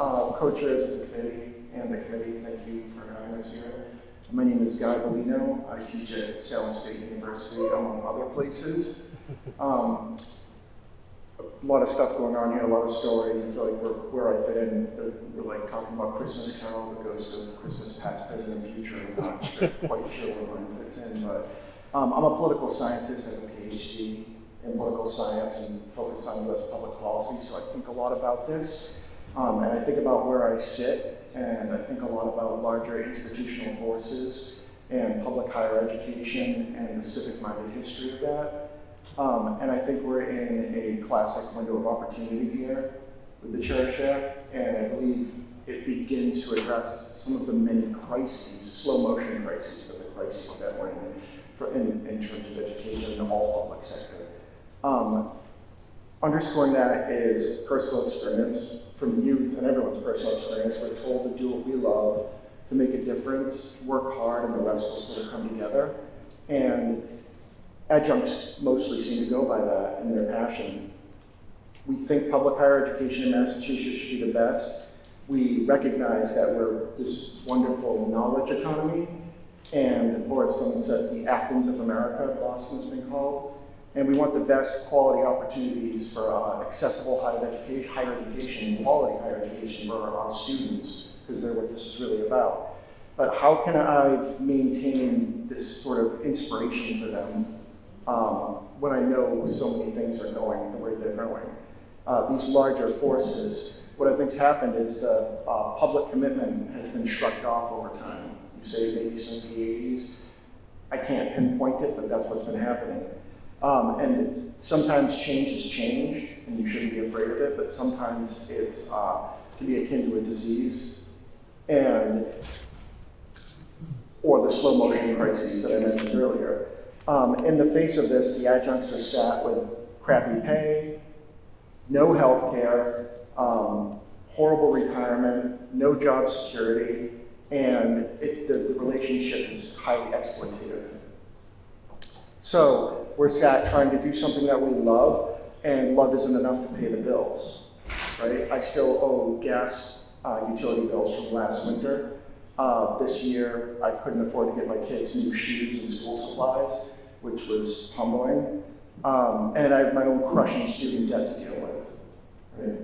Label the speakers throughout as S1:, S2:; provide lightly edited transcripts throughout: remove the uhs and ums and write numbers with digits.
S1: co-chairs of the committee and the committee, thank you for having us here. My name is Belino. I teach at Salem State University, among other places. A lot of stuff going on here, a lot of stories. I feel like where I fit in, we're like talking about Christmas Carol, the ghost of Christmas past, present, and future. I'm not quite sure where mine fits in, but I'm a political scientist. I have a PhD in political science and focus on U.S. public policy, so I think a lot about this. And I think about where I sit, and I think a lot about larger institutional forces and public higher education and the civic-minded history of that. And I think we're in a classic window of opportunity here with the Cherish Act, and I believe it begins to address some of the many crises, slow motion crises, but the crises that we're in terms of education in all public sector. Underscoring that is personal experience from youth and everyone's personal experience. We're told to do what we love, to make a difference, work hard, and the rest will sort of come together. And adjuncts mostly seem to go by that in their passion. We think public higher education in Massachusetts should be the best. We recognize that we're this wonderful knowledge economy, and, or as someone said, the Athens of America, Boston's been called. And we want the best quality opportunities for accessible higher education, quality higher education for our students, because they're what this is really about. But how can I maintain this sort of inspiration for them when I know so many things are going the way they're going? These larger forces, what I think's happened is the public commitment has been shrugged off over time. You say maybe since the 80s. I can't pinpoint it, but that's what's been happening. And sometimes change is change, and you shouldn't be afraid of it, but sometimes it's can be akin to a disease, or the slow motion crises that I mentioned earlier. In the face of this, the adjuncts are sat with crappy pay, no health care, horrible retirement, no job security, and the relationship is highly exploitative. So we're sat trying to do something that we love, and love isn't enough to pay the bills, right? I still owe gas utility bills from last winter. This year, I couldn't afford to get my kids new shoes and school supplies, which was humbling. And I have my own crushing student debt to deal with, right?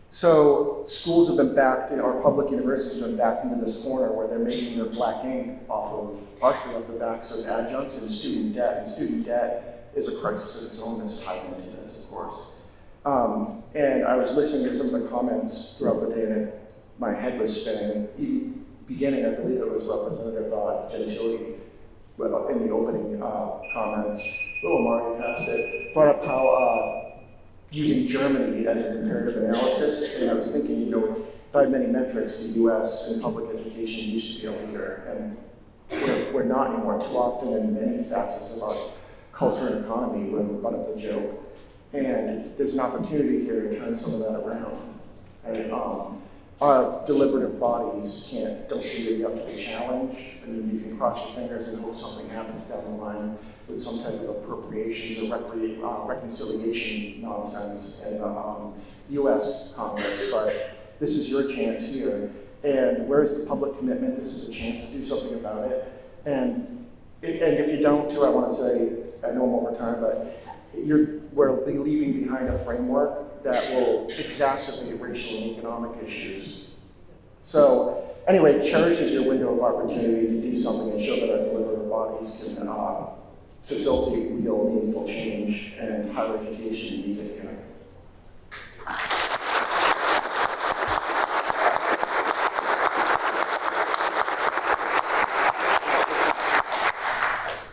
S1: So schools have been backed, our public universities have been backed into this corner where they're making their black ink partially off the backs of adjuncts and student debt. And student debt is a crisis of its own that's tied into this, of course. And I was listening to some of the comments throughout the day, and my head was spinning. Even beginning, I believe it was Representative Gentili in the opening comments. Little Marty passed it, brought up how using Germany as a comparative analysis, and I was thinking, by many metrics, the U.S. in public education used to be a leader, and we're not anymore. Too often, in many facets of our culture and economy, we're the butt of the joke, and there's an opportunity here to turn some of that around. And our deliberative bodies don't seem to be up to the challenge. I mean, you can cross your fingers and hope something happens down the line with some type of appropriations or reconciliation nonsense in U.S. Congress, but this is your chance here. And where's the public commitment? This is a chance to do something about it. And if you don't, too, I want to say, I know I'm over time, but we're leaving behind a framework that will exacerbate racial and economic issues. So anyway, Cherish is your window of opportunity to do something and show that our deliberative bodies can facilitate real, meaningful change, and higher education needs it here.